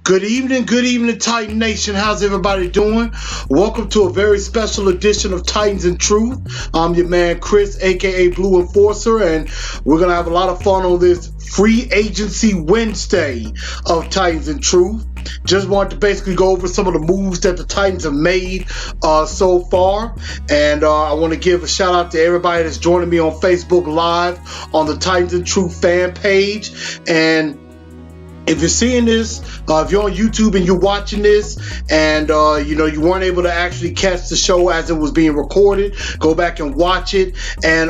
Good evening, Titan Nation. How's everybody doing? Welcome to a very special edition of Titans and Truth. I'm your man Chris, aka Blue Enforcer, and we're gonna have a lot of fun on this Free Agency Wednesday of Titans and Truth. Just wanted to basically go over some of the moves that the Titans have made so far, and I want to give a shout out to everybody that's joining me on Facebook Live on the Titans and Truth fan page. And if you're seeing this, if you're on YouTube and you're watching this, and you weren't able to actually catch the show as it was being recorded, go back and watch it, and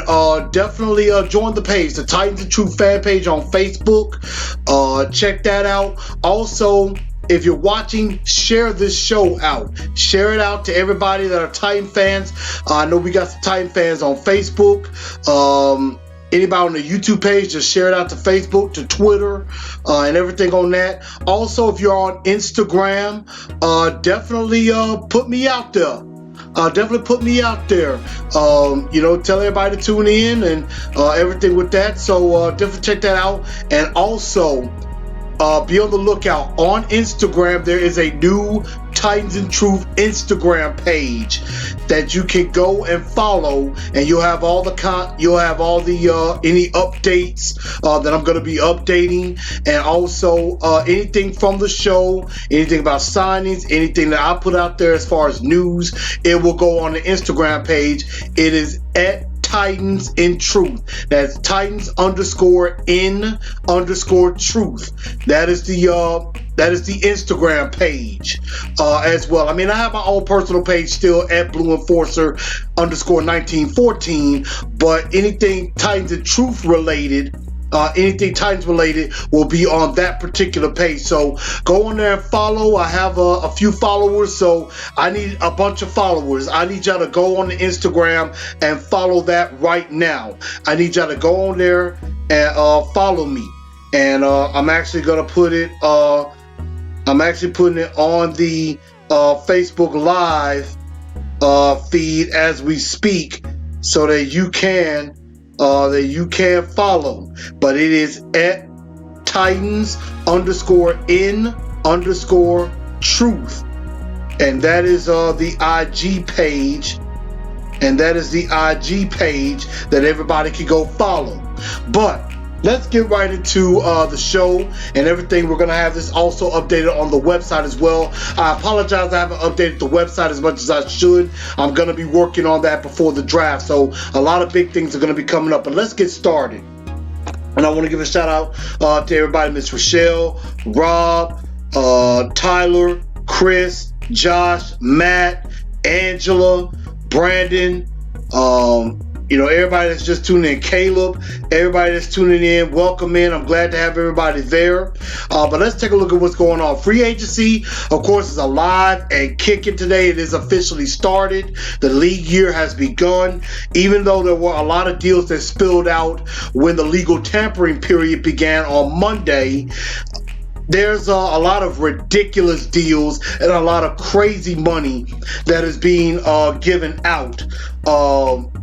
definitely join the page, the Titans and Truth fan page on Facebook. Check that out. Also, if you're watching, share this show out. Share it out to everybody that are Titan fans. I know we got some Titan fans on Facebook. Anybody on the YouTube page, just share it out to Facebook, to Twitter, and everything on that. Also, if you're on Instagram, definitely put me out there. Definitely put me out there. Tell everybody to tune in and everything with that. So definitely check that out. And also, be on the lookout. On Instagram, there is a new Titans and Truth Instagram page that you can go and follow, and you'll have all the any updates that I'm going to be updating, and also anything from the show, anything about signings, anything that I put out there as far as news, it will go on the Instagram page. It is at Titans in Truth. That's Titans _in_ truth. That is the Instagram page as well. I mean, I have my own personal page still at Blue Enforcer _1914, but anything Titans and Truth related, anything Titans related will be on that particular page. So go on there and follow. I have a few followers, so I need a bunch of followers. I need y'all to go on the Instagram and follow that right now. I need y'all to go on there and follow me. And I'm actually gonna put it. I'm actually putting it on the Facebook Live feed as we speak, so that you can follow. But it is at Titans _in_ truth, and that is the IG page, and that is the IG page that everybody can go follow. But let's get right into the show and everything. We're going to have this also updated on the website as well. I apologize, I haven't updated the website as much as I should. I'm going to be working on that before the draft, so a lot of big things are going to be coming up. But let's get started. And I want to give a shout out to everybody: Miss Rochelle, Rob, Tyler, Chris, Josh, Matt, Angela, Brandon, everybody that's just tuning in, Caleb, everybody that's tuning in, welcome in. I'm glad to have everybody there. But let's take a look at what's going on. Free agency, of course, is alive and kicking today. It is officially started. The league year has begun. Even though there were a lot of deals that spilled out when the legal tampering period began on Monday, there's a lot of ridiculous deals and a lot of crazy money that is being given out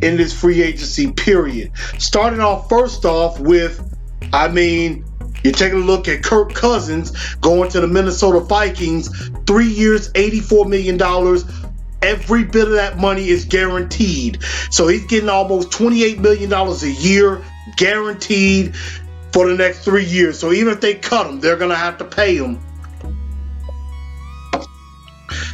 in this free agency period. Starting off first off with, you're taking a look at Kirk Cousins going to the Minnesota Vikings, 3 years, $84 million. Every bit of that money is guaranteed. So he's getting almost $28 million a year guaranteed for the next 3 years. So even if they cut him, they're going to have to pay him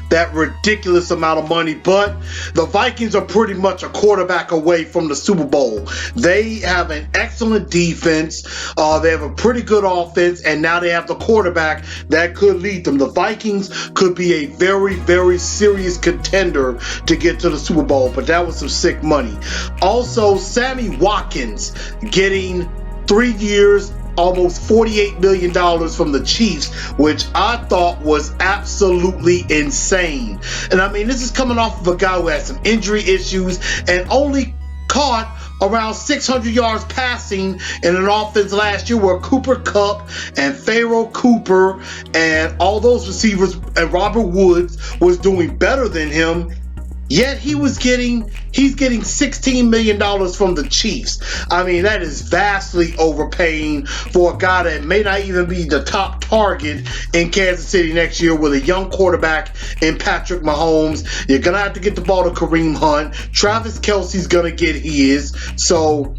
that ridiculous amount of money. But the Vikings are pretty much a quarterback away from the Super Bowl. They have an excellent defense. They have a pretty good offense, and now they have the quarterback that could lead them. The Vikings could be a very, very serious contender to get to the Super Bowl, but that was some sick money. Also, Sammy Watkins getting 3 years, almost $48 million from the Chiefs, which I thought was absolutely insane. And this is coming off of a guy who had some injury issues and only caught around 600 yards passing in an offense last year where Cooper Kupp and Pharaoh Cooper and all those receivers and Robert Woods was doing better than him. Yet he's getting $16 million from the Chiefs. I mean, that is vastly overpaying for a guy that may not even be the top target in Kansas City next year with a young quarterback in Patrick Mahomes. You're going to have to get the ball to Kareem Hunt. Travis Kelce's going to get his. So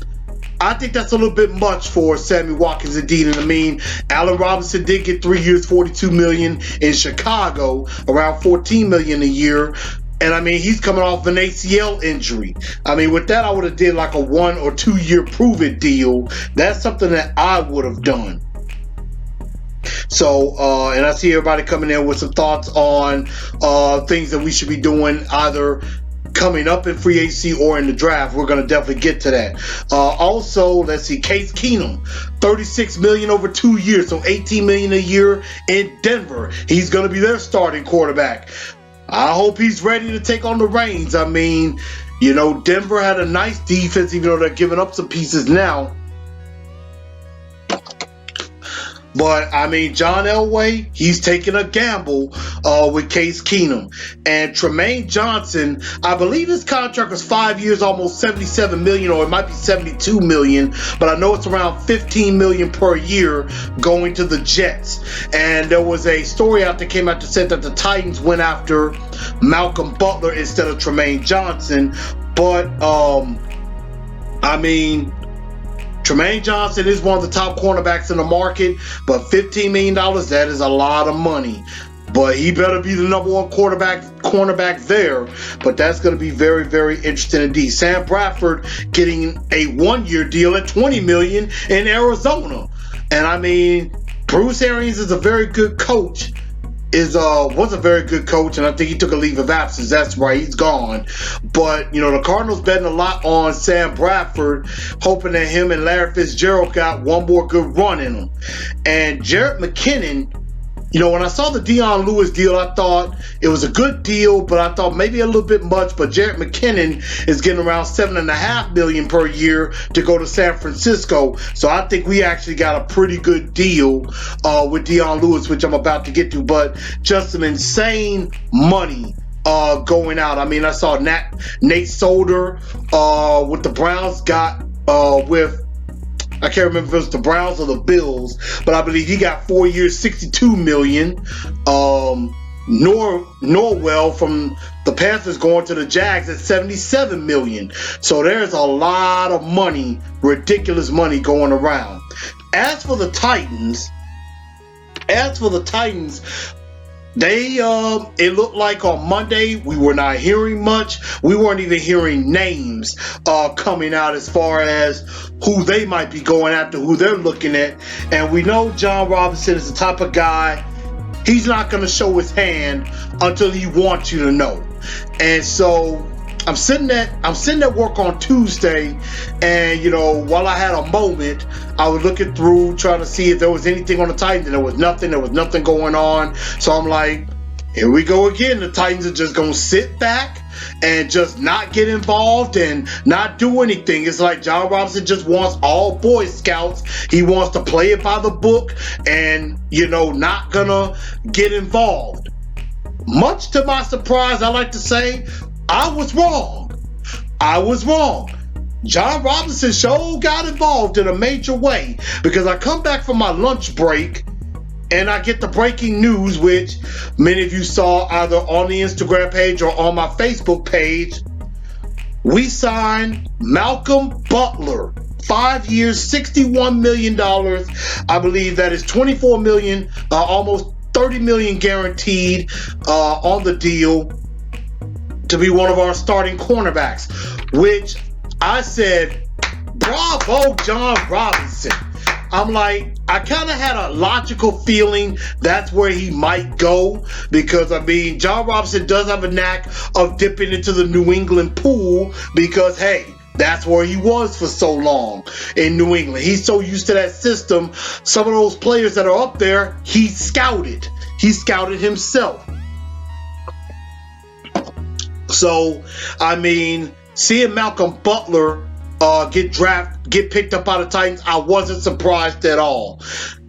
I think that's a little bit much for Sammy Watkins indeed. And I mean, Allen Robinson did get 3 years, $42 million in Chicago, around $14 million a year. And I mean, he's coming off an ACL injury. I mean, with that, I would have did like a 1 or 2 year prove-it deal. That's something that I would have done. So, and I see everybody coming in with some thoughts on things that we should be doing either coming up in free agency or in the draft. We're going to definitely get to that. Also, let's see, Case Keenum, $36 million over 2 years, so $18 million a year in Denver. He's going to be their starting quarterback. I hope he's ready to take on the reins. I mean, you know, Denver had a nice defense, even though they're giving up some pieces now. But, I mean, John Elway, he's taking a gamble with Case Keenum. And Tremaine Johnson, I believe his contract was 5 years, almost $77 million, or it might be $72 million. But I know it's around $15 million per year going to the Jets. And there was a story out that came out that said that the Titans went after Malcolm Butler instead of Tremaine Johnson. But, I mean, Tremaine Johnson is one of the top cornerbacks in the market, but $15 million, that is a lot of money. But he better be the number one cornerback there. But that's going to be very, very interesting indeed. Sam Bradford getting a 1 year deal at $20 million in Arizona. And I mean, Bruce Arians is a very good coach. Was a very good coach, and I think he took a leave of absence. That's right, he's gone. But, you know, the Cardinals betting a lot on Sam Bradford, hoping that him and Larry Fitzgerald got one more good run in them. And Jerick McKinnon, you know, when I saw the Dion Lewis deal, I thought it was a good deal, but I thought maybe a little bit much. But Jerick McKinnon is getting around $7.5 million per year to go to San Francisco. So I think we actually got a pretty good deal with Dion Lewis, which I'm about to get to. But just some insane money going out. I mean, I saw Nate Solder with the Browns got with, I can't remember if it was the Browns or the Bills, but I believe he got 4 years, $62 million. Norwell from the Panthers going to the Jags at $77 million. So there's a lot of money, ridiculous money going around. As for the Titans, they it looked like on Monday we were not hearing much. We weren't even hearing names coming out as far as who they might be going after, who they're looking at. And we know John Robinson is the type of guy, he's not going to show his hand until he wants you to know. And so I'm sitting at work on Tuesday, and you know, while I had a moment, I was looking through trying to see if there was anything on the Titans, and there was nothing going on. So I'm like, here we go again. The Titans are just gonna sit back and just not get involved and not do anything. It's like John Robinson just wants all Boy Scouts. He wants to play it by the book and, you know, not gonna get involved. Much to my surprise, I like to say, I was wrong. John Robinson sure got involved in a major way, because I come back from my lunch break and I get the breaking news, which many of you saw either on the Instagram page or on my Facebook page. We signed Malcolm Butler, 5 years, $61 million. I believe that is $24 million, almost $30 million guaranteed on the deal, to be one of our starting cornerbacks, which I said, bravo, John Robinson. I'm like, I kind of had a logical feeling that's where he might go, because, I mean, John Robinson does have a knack of dipping into the New England pool, because, hey, that's where he was for so long in New England. He's so used to that system. Some of those players that are up there, he scouted himself. So, I mean, seeing Malcolm Butler get picked up by the Titans, I wasn't surprised at all.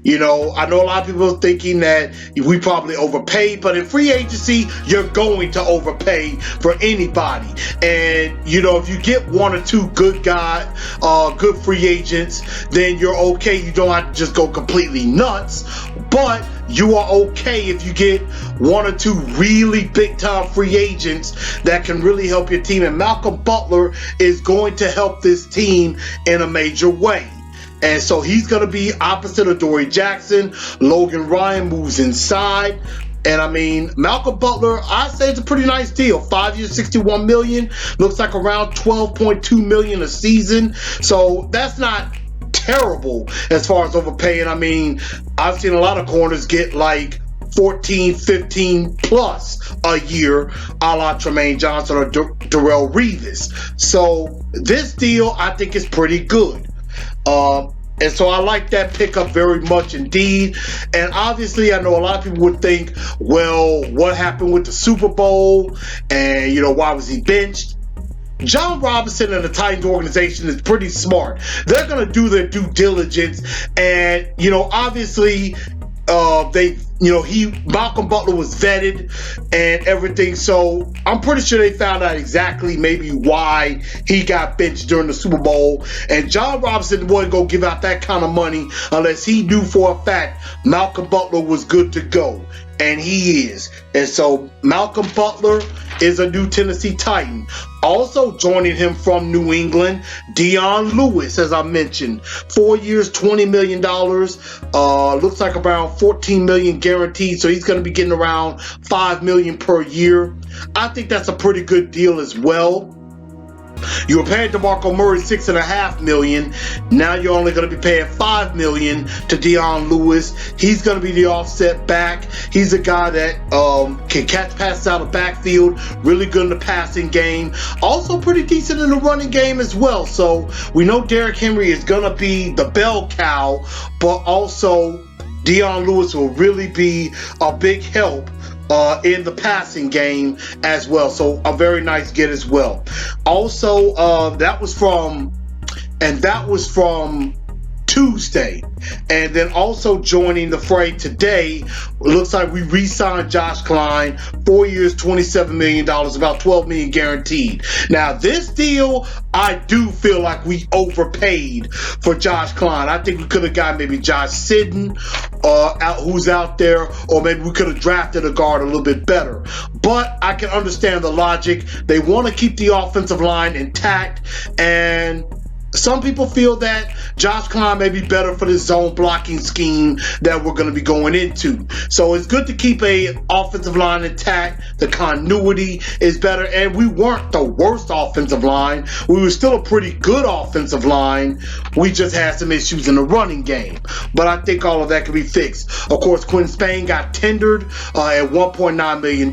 You know, I know a lot of people are thinking that we probably overpaid, but in free agency, you're going to overpay for anybody. And, you know, if you get one or two good good free agents, then you're okay. You don't have to just go completely nuts, but you are okay if you get one or two really big time free agents that can really help your team. And Malcolm Butler is going to help this team in a major way. And so he's going to be opposite of Dory Jackson. Logan Ryan moves inside. And I mean, Malcolm Butler, I say it's a pretty nice deal. 5 years, $61 million. Looks like around $12.2 million a season. So that's not terrible as far as overpaying. I mean, I've seen a lot of corners get like 14, 15 plus a year, a la Tremaine Johnson or Darrell Revis. So this deal, I think, is pretty good. And so I like that pickup very much indeed. And obviously, I know a lot of people would think, well, what happened with the Super Bowl? And, you know, why was he benched? John Robinson and the Titans organization is pretty smart. They're going to do their due diligence. And, you know, obviously, Malcolm Butler was vetted and everything, so I'm pretty sure they found out exactly maybe why he got benched during the Super Bowl. And John Robinson wasn't going to give out that kind of money unless he knew for a fact Malcolm Butler was good to go. And he is. And so Malcolm Butler is a new Tennessee Titan. Also joining him from New England, Dion Lewis, as I mentioned. 4 years, $20 million. Looks like around $14 million guaranteed. So he's going to be getting around $5 million per year. I think that's a pretty good deal as well. You were paying DeMarco Murray $6.5 million. Now you're only going to be paying $5 million to Dion Lewis. He's going to be the offset back. He's a guy that can catch passes out of backfield. Really good in the passing game. Also pretty decent in the running game as well. So we know Derrick Henry is going to be the bell cow, but also Dion Lewis will really be a big help in the passing game as well. So a very nice get as well. Also, that was from Tuesday. And then also joining the fray today, looks like we re-signed Josh Klein, 4 years, $27 million, about $12 million guaranteed. Now, this deal, I do feel like we overpaid for Josh Klein. I think we could have got maybe Josh Sidden, who's out there, or maybe we could have drafted a guard a little bit better. But I can understand the logic. They want to keep the offensive line intact, and some people feel that Josh Klein may be better for this zone blocking scheme that we're going to be going into. So it's good to keep a offensive line intact. The continuity is better. And we weren't the worst offensive line. We were still a pretty good offensive line. We just had some issues in the running game. But I think all of that can be fixed. Of course, Quinn Spain got tendered at $1.9 million.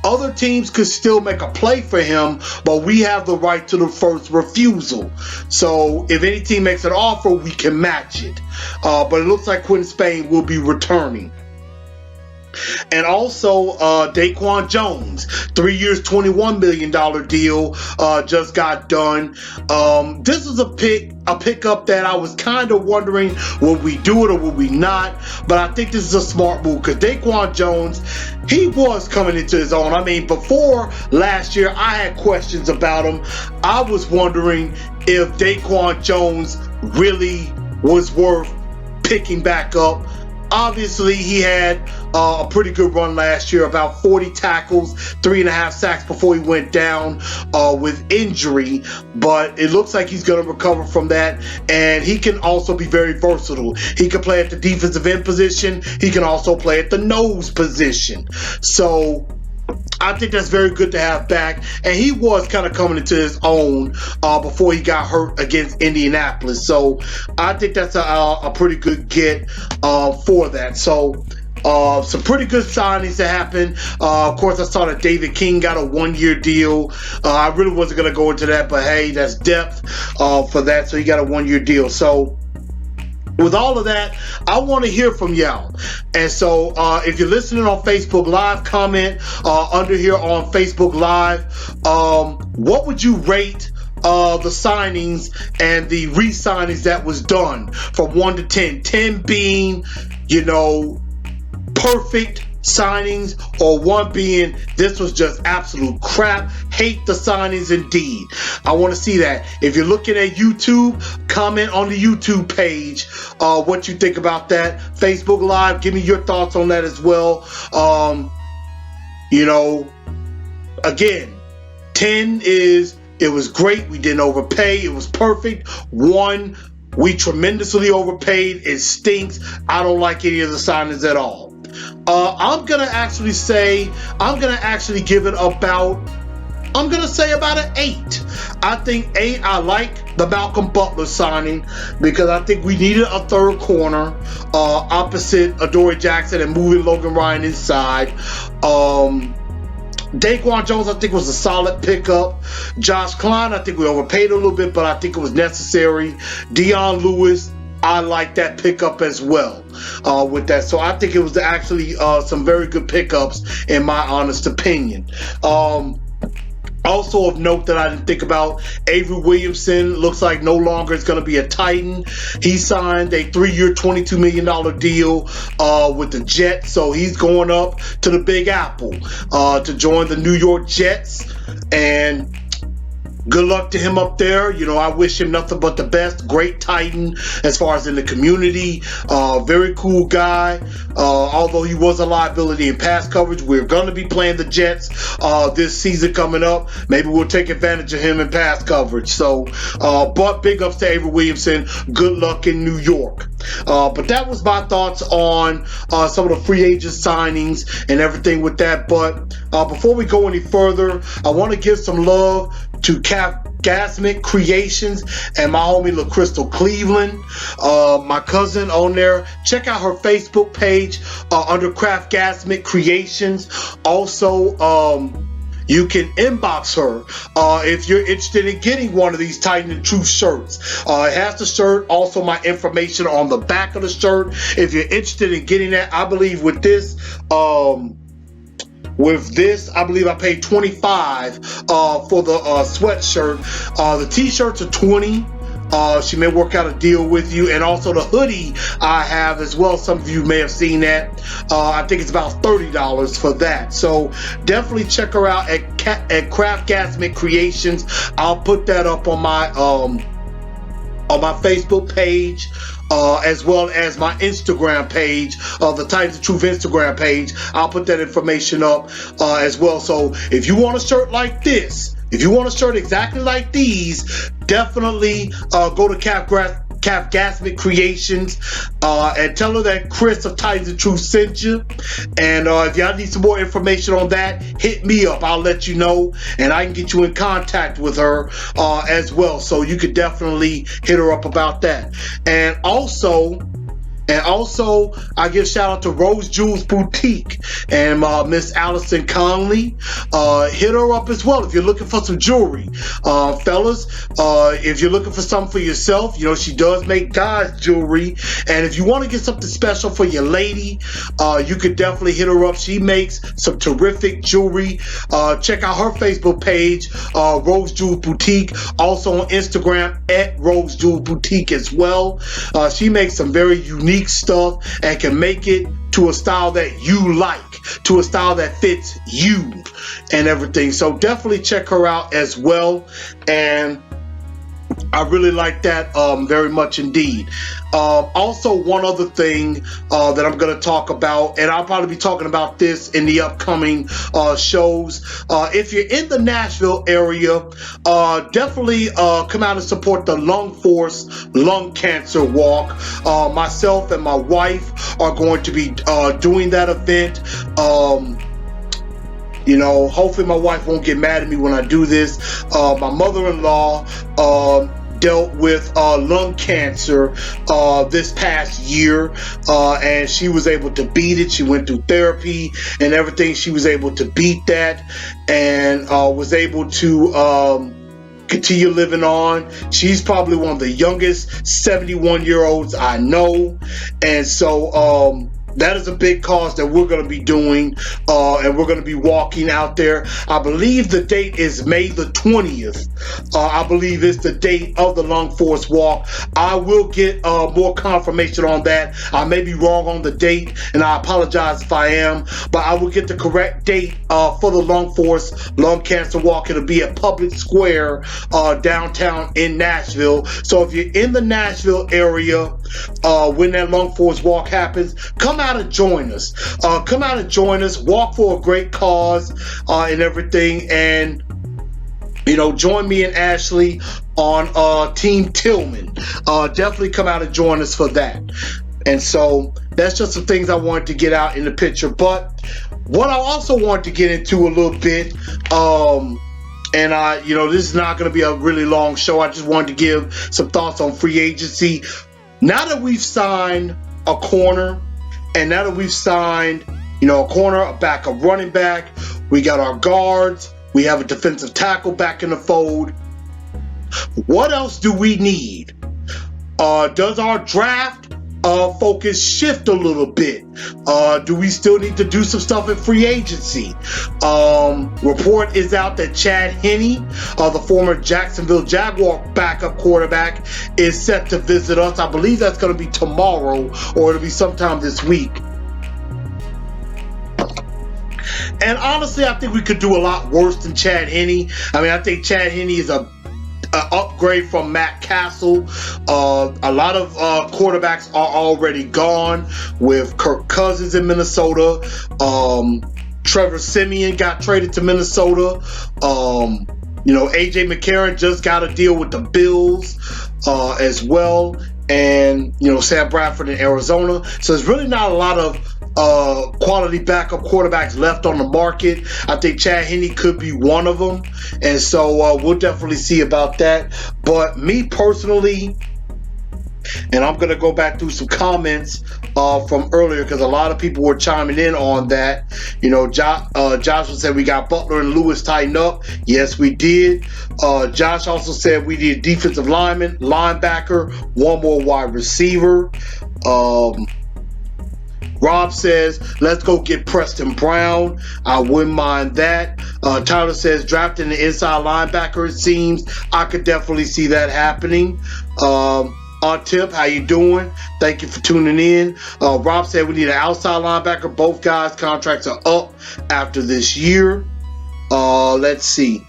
Other teams could still make a play for him, but we have the right to the first refusal. So if any team makes an offer, we can match it. But it looks like Quinn Spain will be returning. And also Daquan Jones, 3 years, $21 million deal just got done. This is a pickup that I was kind of wondering, would we do it or would we not? But I think this is a smart move because Daquan Jones, he was coming into his own. I mean, before last year, I had questions about him. I was wondering if Daquan Jones really was worth picking back up. Obviously, he had a pretty good run last year, about 40 tackles, 3.5 sacks before he went down with injury. But it looks like he's going to recover from that. And he can also be very versatile. He can play at the defensive end position. He can also play at the nose position. So I think that's very good to have back. And he was kind of coming into his own before he got hurt against Indianapolis. So I think that's a pretty good get for that. So some pretty good signings to happen. Of course, I saw that David King got a 1-year deal. I really wasn't going to go into that, but hey, that's depth for that. So he got a 1-year deal. So with all of that, I want to hear from y'all. And so if you're listening on Facebook Live, comment under here on Facebook Live. What would you rate the signings and the re-signings that was done from 1 to 10. 10 being, you know, perfect signings, or 1 being this was just absolute crap. Hate the signings indeed. I want to see that. If you're looking at YouTube, comment on the YouTube page what you think about that. Facebook Live, give me your thoughts on that as well. You know, again, 10 is, it was great, we didn't overpay, it was perfect. 1, we tremendously overpaid, it stinks, I don't like any of the signings at all. I'm gonna actually give it about, I'm gonna say about an 8. I think 8. I like the Malcolm Butler signing because I think we needed a third corner opposite Adoree Jackson and moving Logan Ryan inside. Daquan Jones, I think, was a solid pickup. Josh Klein, I think we overpaid a little bit, but I think it was necessary. Dion Lewis, I like that pickup as well with that. So I think it was actually some very good pickups in my honest opinion. Also of note that I didn't think about, Avery Williamson looks like no longer is going to be a Titan. He signed a 3-year, $22 million deal with the Jets, so he's going up to the Big Apple to join the New York Jets, and good luck to him up there. You know, I wish him nothing but the best. Great Titan as far as in the community. Very cool guy. Although he was a liability in pass coverage, we're going to be playing the Jets this season coming up. Maybe we'll take advantage of him in pass coverage. So, but big ups to Avery Williamson. Good luck in New York. But that was my thoughts on some of the free agent signings and everything with that. But before we go any further, I want to give some love to Gasmic Creations and my homie LaCrystal Cleveland, my cousin on there. Check out her Facebook page under Craft Gasmic Creations. Also, you can inbox her if you're interested in getting one of these Titan and Truth shirts. It has the shirt, also my information on the back of the shirt. If you're interested in getting that, I believe with this, I believe I paid $25 for the sweatshirt. The t-shirts are $20. She may work out a deal with you, and also the hoodie I have as well. Some of you may have seen that. I think it's about $30 for that. So definitely check her out at Craft Gasmic Creations. I'll put that up on my Facebook page, as well as my Instagram page, the Titans of Truth Instagram page. I'll put that information up as well. So if you want a shirt like this, if you want a shirt exactly like these, definitely go to Cap Gasmic Creations and tell her that Chris of Titans of Truth sent you. And if y'all need some more information on that, hit me up. I'll let you know, and I can get you in contact with her as well. So you could definitely hit her up about that. And also, I give shout out to Rose Jewels Boutique and Miss Allison Conley. Hit her up as well if you're looking for some jewelry. Fellas, if you're looking for something for yourself, you know, she does make guys jewelry. And if you want to get something special for your lady, you could definitely hit her up. She makes some terrific jewelry. Check out her Facebook page, Rose Jewels Boutique. Also on Instagram at Rose Jewels Boutique as well. She makes some very unique stuff and can make it to a style that you like, to a style that fits you and everything. So definitely check her out as well, and I really like that very much indeed. Also, one other thing that I'm going to talk about, and I'll probably be talking about this in the upcoming shows. If you're in the Nashville area, definitely come out and support the Lung Force Lung Cancer Walk. Myself and my wife are going to be doing that event. You know, hopefully my wife won't get mad at me when I do this. My mother-in-law dealt with lung cancer this past year, and she was able to beat it. She went through therapy and everything. She was able to beat that and was able to continue living on. She's probably one of the youngest 71-year-olds I know, and so that is a big cause that we're going to be doing, and we're going to be walking out there. I believe the date is May the 20th. I believe it's the date of the Lung Force Walk. I will get more confirmation on that. I may be wrong on the date, and I apologize if I am, but I will get the correct date for the Lung Force Lung Cancer Walk. It'll be at Public Square downtown in Nashville. So if you're in the Nashville area when that Lung Force Walk happens, come out and join us. Come out and join us. Walk for a great cause and everything. And join me and Ashley on Team Tillman. Definitely come out and join us for that. And so that's just some things I wanted to get out in the picture. But what I also wanted to get into a little bit, and this is not going to be a really long show. I just wanted to give some thoughts on free agency. Now that we've signed a corner, and now that we've signed, a corner, a backup running back, we got our guards, we have a defensive tackle back in the fold. What else do we need? Does our draft focus shift a little bit? Do we still need to do some stuff in free agency? Report is out that Chad Henne, the former Jacksonville Jaguar backup quarterback, is set to visit us. I believe that's going to be tomorrow, or it'll be sometime this week. And honestly, I think we could do a lot worse than Chad Henne. I mean, I think Chad Henne is an upgrade from Matt Castle. A lot of quarterbacks are already gone, with Kirk Cousins in Minnesota. Trevor Siemian got traded to Minnesota. AJ McCarron just got a deal with the Bills as well. And, Sam Bradford in Arizona. So there's really not a lot of quality backup quarterbacks left on the market. I think Chad Henne could be one of them. And so we'll definitely see about that. But me personally, and I'm going to go back through some comments from earlier, because a lot of people were chiming in on that. Joshua said we got Butler and Lewis tightened up. Yes, we did. Josh also said we need a defensive lineman, linebacker, one more wide receiver. Rob says, let's go get Preston Brown. I wouldn't mind that. Tyler says, drafting the inside linebacker, it seems. I could definitely see that happening. Tip, how you doing? Thank you for tuning in. Rob said we need an outside linebacker. Both guys' contracts are up after this year. Let's see.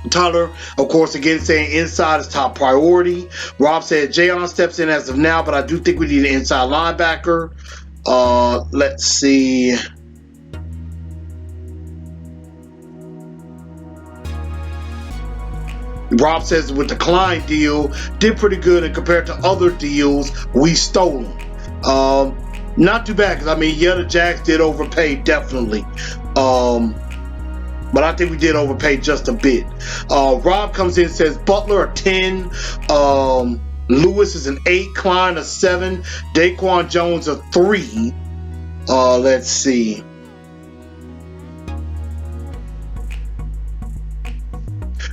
Tyler, of course, again saying inside is top priority. Rob said Jayon steps in as of now, but I do think we need an inside linebacker. Let's see. Rob says with the Klein deal, did pretty good, and compared to other deals, we stole them. Not too bad, because the Jags did overpay, definitely. But I think we did overpay just a bit. Rob comes in and says Butler a 10, Lewis is an 8, Klein a 7, Daquan Jones a 3. Let's see.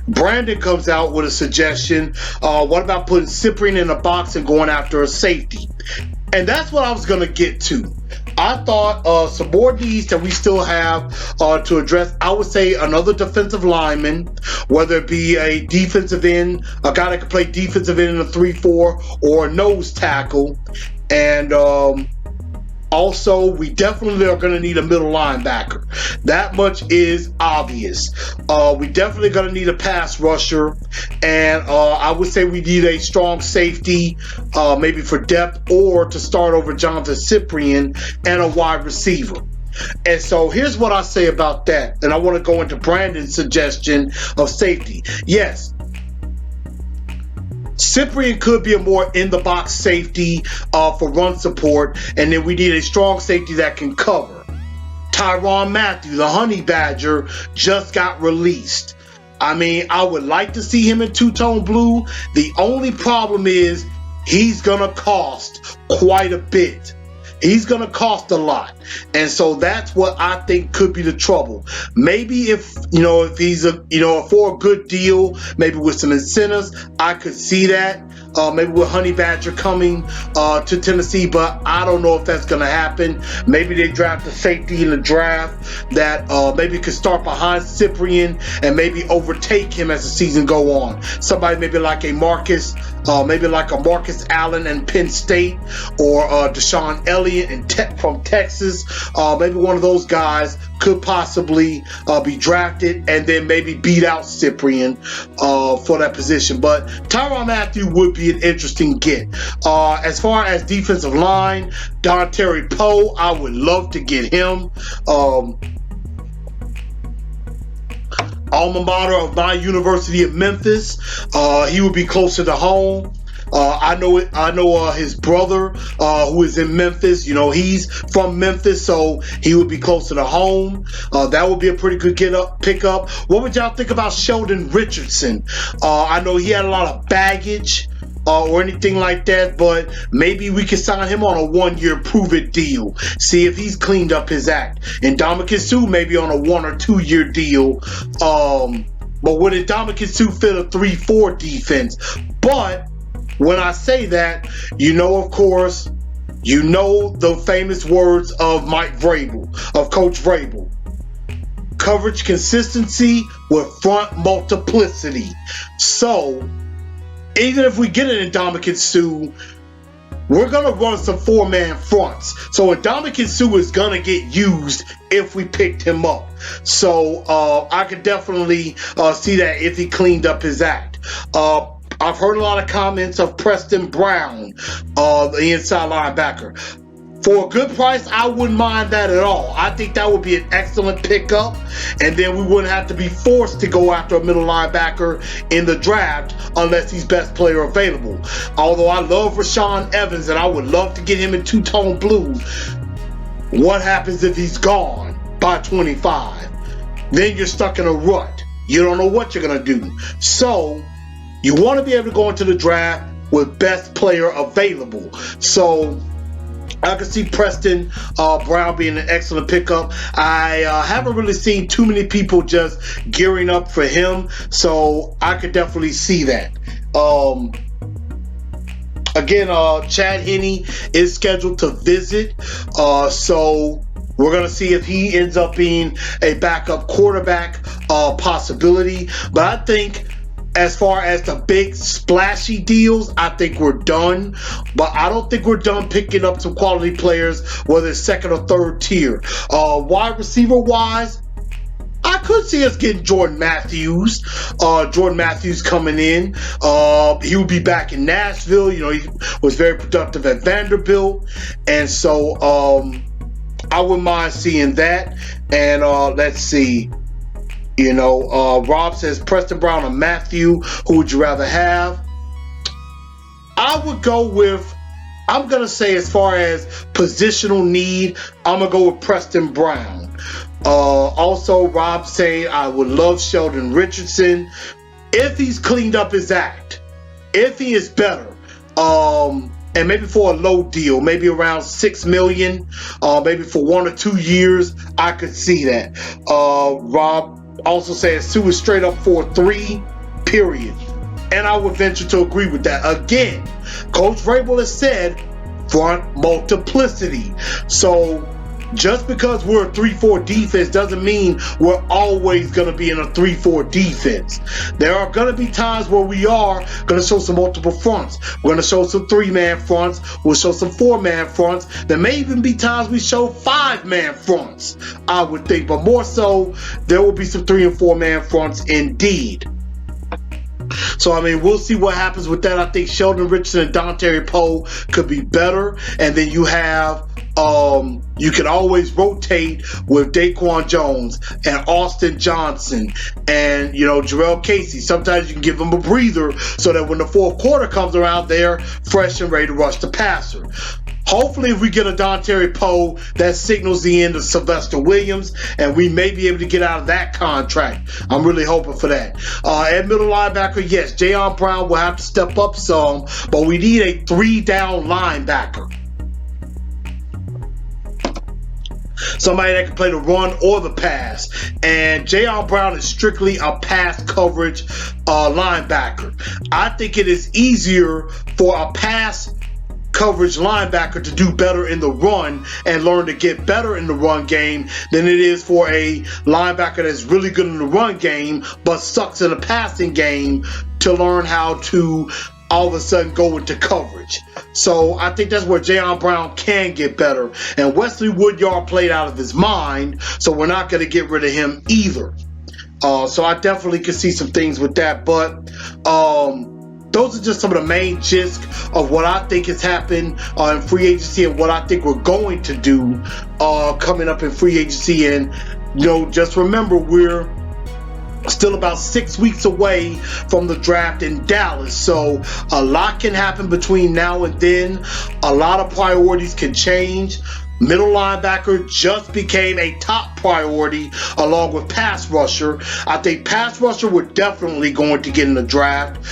Brandon comes out with a suggestion. What about putting Cyprien in a box and going after a safety? And that's what I was going to get to. I thought some more needs that we still have to address. I would say another defensive lineman, whether it be a defensive end, a guy that can play defensive end in a 3-4, or a nose tackle. And also, we definitely are going to need a middle linebacker. That much is obvious. We definitely going to need a pass rusher. And I would say we need a strong safety, maybe for depth, or to start over Jonathan Cyprien, and a wide receiver. And so here's what I say about that. And I want to go into Brandon's suggestion of safety. Yes, Cyprien could be a more in-the-box safety for run support, and then we need a strong safety that can cover. Tyrann Mathieu, the Honey Badger, just got released. I would like to see him in two-tone blue. The only problem is he's going to cost quite a bit. He's going to cost a lot. And so that's what I think could be the trouble. Maybe if he's for a good deal, maybe with some incentives, I could see that. maybe with Honey Badger coming to Tennessee, but I don't know if that's going to happen. Maybe they draft a safety in the draft that maybe could start behind Cyprien and maybe overtake him as the season go on. Somebody maybe like a Marcus Allen in Penn State, or Deshaun Elliott from Texas. Maybe one of those guys could possibly be drafted and then maybe beat out Cyprien for that position. But Tyrann Mathieu would be an interesting get. As far as defensive line, Dontari Poe, I would love to get him. Alma mater of my University of Memphis. He would be closer to home. I know his brother who is in Memphis. You know, he's from Memphis, so he would be closer to home. That would be a pretty good pickup. What would y'all think about Sheldon Richardson? I know he had a lot of baggage or anything like that, but maybe we could sign him on a 1-year prove-it deal. See if he's cleaned up his act. And Ndamukong Suh maybe on a 1 or 2-year deal. But would Ndamukong Suh fit a 3-4 defense? But when I say that, of course, the famous words of Mike Vrabel, of Coach Vrabel. Coverage consistency with front multiplicity. So, even if we get an Ndamukong Suh, we're going to run some 4-man fronts. So Ndamukong Suh is going to get used if we picked him up. So I could definitely see that if he cleaned up his act. I've heard a lot of comments of Preston Brown, the inside linebacker. For a good price, I wouldn't mind that at all. I think that would be an excellent pickup, and then we wouldn't have to be forced to go after a middle linebacker in the draft unless he's best player available. Although I love Rashaan Evans, and I would love to get him in two-tone blue. What happens if he's gone by 25? Then you're stuck in a rut. You don't know what you're going to do. So you want to be able to go into the draft with best player available. So I can see Preston Brown being an excellent pickup. I haven't really seen too many people just gearing up for him, so I could definitely see that. Again, Chad Henne is scheduled to visit, so we're going to see if he ends up being a backup quarterback possibility. But I think as far as the big splashy deals, I think we're done. But I don't think we're done picking up some quality players, whether it's second or third tier. Wide receiver wise, I could see us getting Jordan Matthews. Jordan Matthews coming in. He would be back in Nashville. He was very productive at Vanderbilt. And so I wouldn't mind seeing that. And let's see. Rob says Preston Brown or Matthew. Who would you rather have? I would go with, I'm going to say as far as positional need, I'm going to go with Preston Brown. Also, Rob saying I would love Sheldon Richardson if he's cleaned up his act. If he is better. And maybe for a low deal, maybe around $6 million, maybe for 1 or 2 years, I could see that. Rob also says Suh is straight up 4-3, period. And I would venture to agree with that. Again, Coach Vrabel has said front multiplicity. So just because we're a 3-4 defense doesn't mean we're always going to be in a 3-4 defense. There are going to be times where we are going to show some multiple fronts. We're going to show some 3-man fronts. We'll show some 4-man fronts. There may even be times we show 5-man fronts, I would think. But more so, there will be some 3- and 4-man fronts indeed. So, we'll see what happens with that. I think Sheldon Richardson and Dontari Poe could be better. And then you have, you can always rotate with Daquan Jones and Austin Johnson and, Jarrell Casey. Sometimes you can give them a breather so that when the fourth quarter comes around, they're fresh and ready to rush the passer. Hopefully, if we get a Dontari Poe, that signals the end of Sylvester Williams, and we may be able to get out of that contract. I'm really hoping for that. At middle linebacker, yes, Jayon Brown will have to step up some, but we need a 3-down linebacker. somebody that can play the run or the pass. And Jayon Brown is strictly a pass coverage linebacker. I think it is easier for a pass coverage linebacker to do better in the run and learn to get better in the run game than it is for a linebacker that's really good in the run game but sucks in the passing game to learn how to all of a sudden go into coverage. So I think that's where Jayon Brown can get better. And Wesley Woodyard played out of his mind, so we're not going to get rid of him either. So I definitely can see some things with that. But those are just some of the main gist of what I think has happened in free agency and what I think we're going to do coming up in free agency. And, just remember, we're still about 6 weeks away from the draft in Dallas. So a lot can happen between now and then. A lot of priorities can change. Middle linebacker just became a top priority along with pass rusher. I think pass rusher we're definitely going to get in the draft.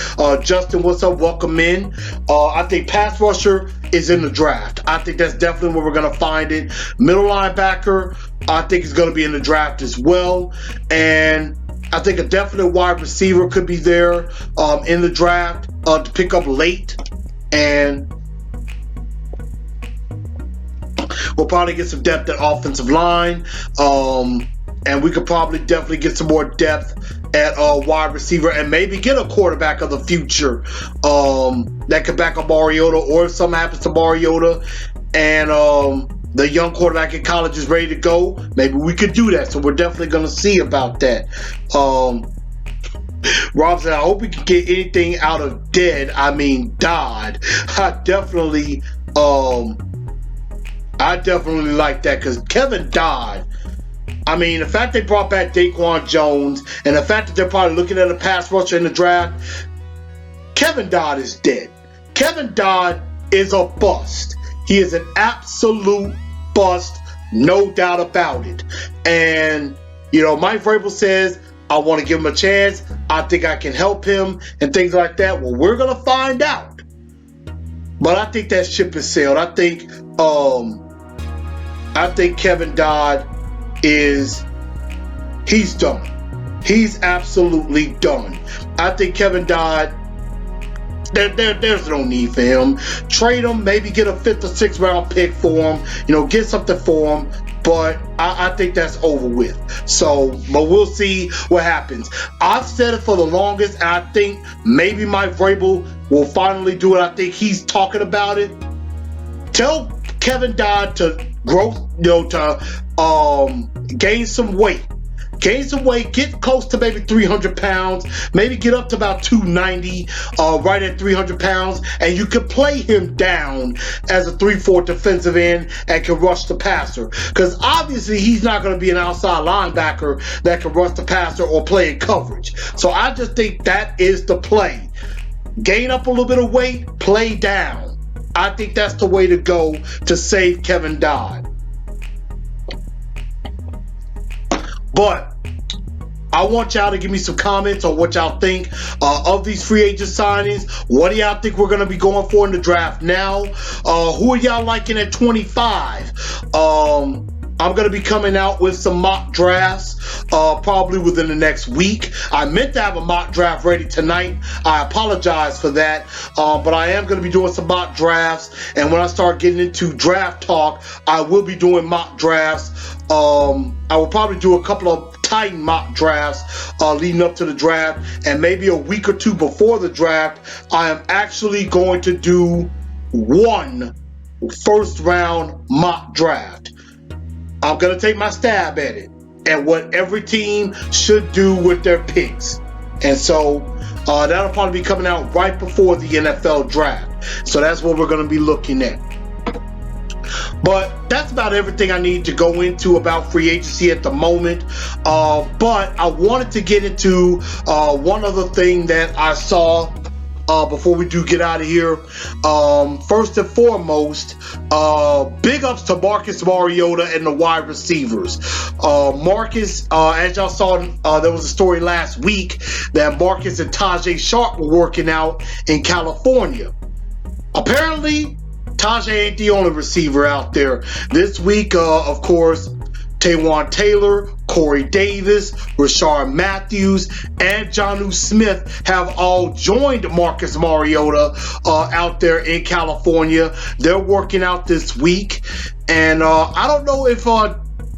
Justin, what's up? Welcome in. I think pass rusher is in the draft. I think that's definitely where we're going to find it. Middle linebacker, I think is going to be in the draft as well. And I think a definite wide receiver could be there in the draft to pick up late. And we'll probably get some depth at offensive line. And we could probably definitely get some more depth at wide receiver and maybe get a quarterback of the future that could back up Mariota, or if something happens to Mariota and the young quarterback in college is ready to go, maybe we could do that. So we're definitely going to see about that. Rob said, I hope we can get anything out of Dodd. I definitely like that, because Kevin Dodd, the fact they brought back Daquan Jones and the fact that they're probably looking at a pass rusher in the draft, Kevin Dodd is dead. Kevin Dodd is a bust. He is an absolute bust, no doubt about it. And, Mike Vrabel says, I want to give him a chance. I think I can help him and things like that. Well, we're going to find out. But I think that ship has sailed. I think Kevin Dodd he's done. He's absolutely done. I think Kevin Dodd, there's no need for him. Trade him, maybe get a 5th or 6th round pick for him, get something for him. But I think that's over with. But we'll see what happens. I've said it for the longest, and I think maybe Mike Vrabel will finally do it. I think he's talking about it. Tell Kevin Dodd to grow, to gain some weight. Gain some weight, get close to maybe 300 pounds, maybe get up to about 290, right at 300 pounds, and you can play him down as a 3-4 defensive end and can rush the passer. Because obviously he's not going to be an outside linebacker that can rush the passer or play in coverage. So I just think that is the play. Gain up a little bit of weight, play down. I think that's the way to go to save Kevin Dodd. But I want y'all to give me some comments on what y'all think of these free agent signings. What do y'all think we're going to be going for in the draft now? Who are y'all liking at 25? I'm going to be coming out with some mock drafts probably within the next week. I meant to have a mock draft ready tonight. I apologize for that. But I am going to be doing some mock drafts. And when I start getting into draft talk, I will be doing mock drafts. I will probably do a couple of Titan mock drafts leading up to the draft. And maybe a week or two before the draft, I am actually going to do one first round mock draft. I'm going to take my stab at it and what every team should do with their picks. And so that'll probably be coming out right before the NFL draft. So that's what we're going to be looking at. But that's about everything I need to go into about free agency at the moment. But I wanted to get into one other thing that I saw before we do get out of here. First and foremost, big ups to Marcus Mariota and the wide receivers. Marcus, as y'all saw, there was a story last week that Marcus and Tajay Sharp were working out in California. Apparently, Tajay ain't the only receiver out there. This week, of course, Taywan Taylor, Corey Davis, Rashard Matthews, and Jonnu Smith have all joined Marcus Mariota out there in California. They're working out this week. And I don't know if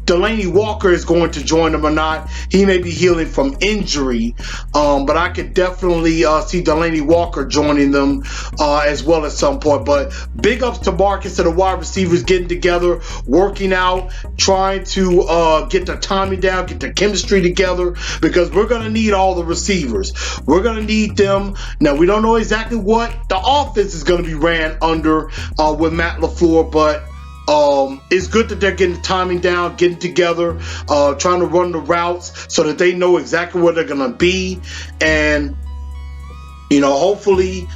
Delaney Walker is going to join them or not. He may be healing from injury, but I could definitely see Delaney Walker joining them as well at some point. But big ups to Marcus and the wide receivers getting together, working out, trying to get the timing down, get the chemistry together, because we're going to need all the receivers. We're going to need them. Now, we don't know exactly what the offense is going to be ran under with Matt LaFleur, but it's good that they're getting the timing down, getting together, trying to run the routes so that they know exactly where they're going to be. And, hopefully,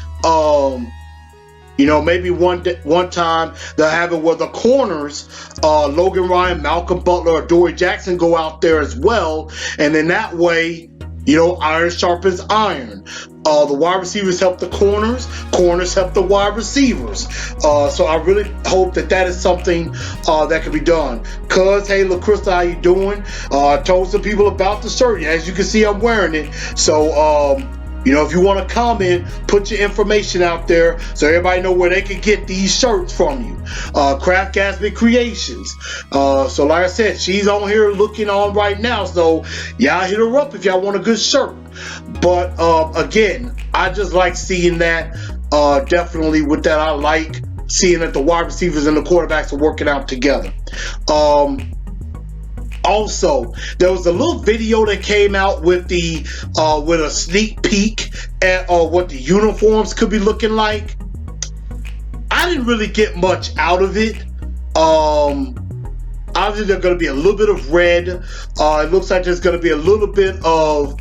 maybe one time they'll have it where the corners, Logan Ryan, Malcolm Butler, or Dory Jackson go out there as well. And then that way, iron sharpens iron. The wide receivers help the corners help the wide receivers. So I really hope that is something that can be done. Cuz, hey, LaCrystal, how you doing? I told some people about the shirt. As you can see, I'm wearing it. So, if you want to comment, put your information out there so everybody know where they can get these shirts from you. Craft Gatsby Creations. So like I said, she's on here looking on right now. So y'all hit her up if y'all want a good shirt. But again, I just like seeing that. Definitely with that, I like seeing that the wide receivers and the quarterbacks are working out together. Also, there was a little video that came out with with a sneak peek at what the uniforms could be looking like. I didn't really get much out of it. Obviously, there's going to be a little bit of red. It looks like there's going to be a little bit of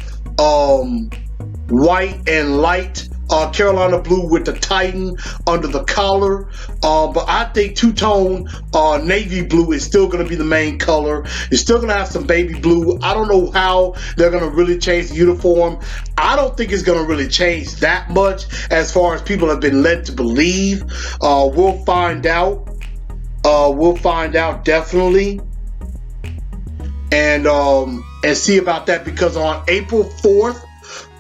white and light Carolina blue with the Titan under the collar. But I think two-tone navy blue is still going to be the main color. It's still going to have some baby blue. I don't know how they're going to really change the uniform. I don't think it's going to really change that much as far as people have been led to believe. We'll find out. We'll find out definitely. And see about that, because on April 4th,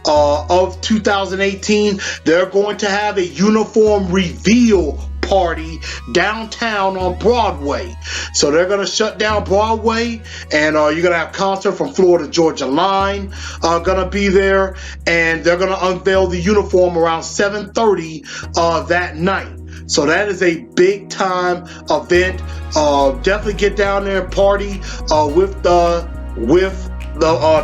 of 2018, they're going to have a uniform reveal party downtown on Broadway. So they're going to shut down Broadway, and you're going to have concert from Florida Georgia Line going to be there, and they're going to unveil the uniform around 7:30 that night. So that is a big time event. Definitely get down there and party with the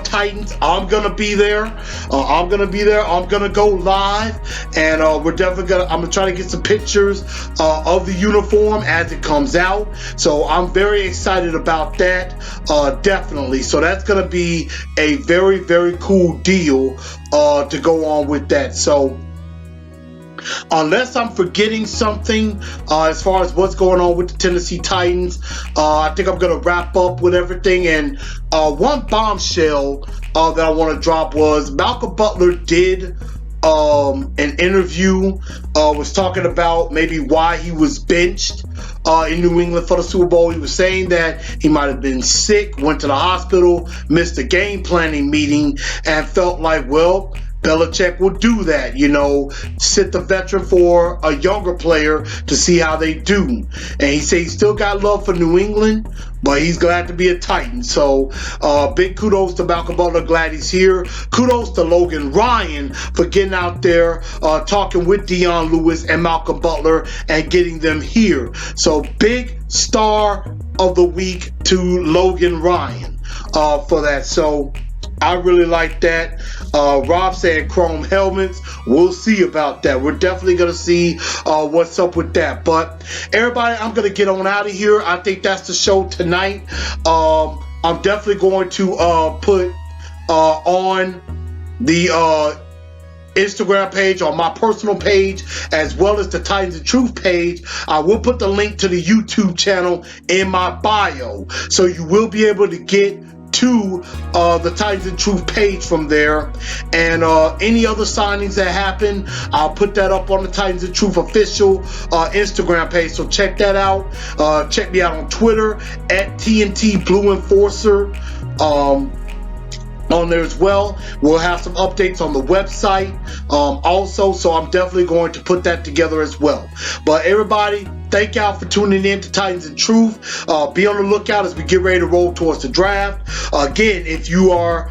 Titans. I'm gonna be there. I'm gonna go live, and we're definitely I'm gonna try to get some pictures of the uniform as it comes out. So I'm very excited about that. Definitely. So that's gonna be a very, very cool deal to go on with that. So unless I'm forgetting something as far as what's going on with the Tennessee Titans, I think I'm going to wrap up with everything. And one bombshell that I want to drop was Malcolm Butler did an interview, was talking about maybe why he was benched in New England for the Super Bowl. He was saying that he might have been sick, went to the hospital, missed a game planning meeting, and felt like, well, Belichick will do that, sit the veteran for a younger player to see how they do. And he said he still got love for New England, but he's glad to be a Titan. So big kudos to Malcolm Butler, glad he's here. Kudos to Logan Ryan for getting out there, talking with Dion Lewis and Malcolm Butler and getting them here. So big star of the week to Logan Ryan for that. So I really like that. Rob saying chrome helmets. We'll see about that. We're definitely going to see what's up with that. But everybody, I'm going to get on out of here. I think that's the show tonight. I'm definitely going to put on the Instagram page, on my personal page, as well as the Titans and Truth page. I will put the link to the YouTube channel in my bio. So you will be able to get to the Titans and Truth page from there. And any other signings that happen, I'll put that up on the Titans and Truth official Instagram page. So check that out. Check me out on Twitter at TNT Blue Enforcer. On there as well. We'll have some updates on the website also, so I'm definitely going to put that together as well. But everybody, thank y'all for tuning in to Titans and Truth. Be on the lookout as we get ready to roll towards the draft. Again, if you are,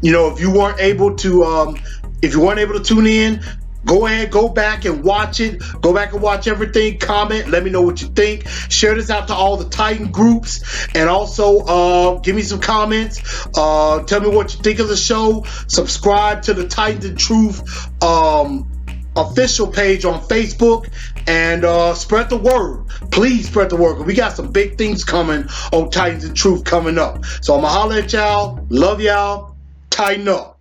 if you weren't able to tune in, go ahead, go back and watch it. Go back and watch everything. Comment. Let me know what you think. Share this out to all the Titan groups. And also, give me some comments. Tell me what you think of the show. Subscribe to the Titans and Truth official page on Facebook. And spread the word. Please spread the word. We got some big things coming on Titans and Truth coming up. So I'm going to holler at y'all. Love y'all. Tighten up.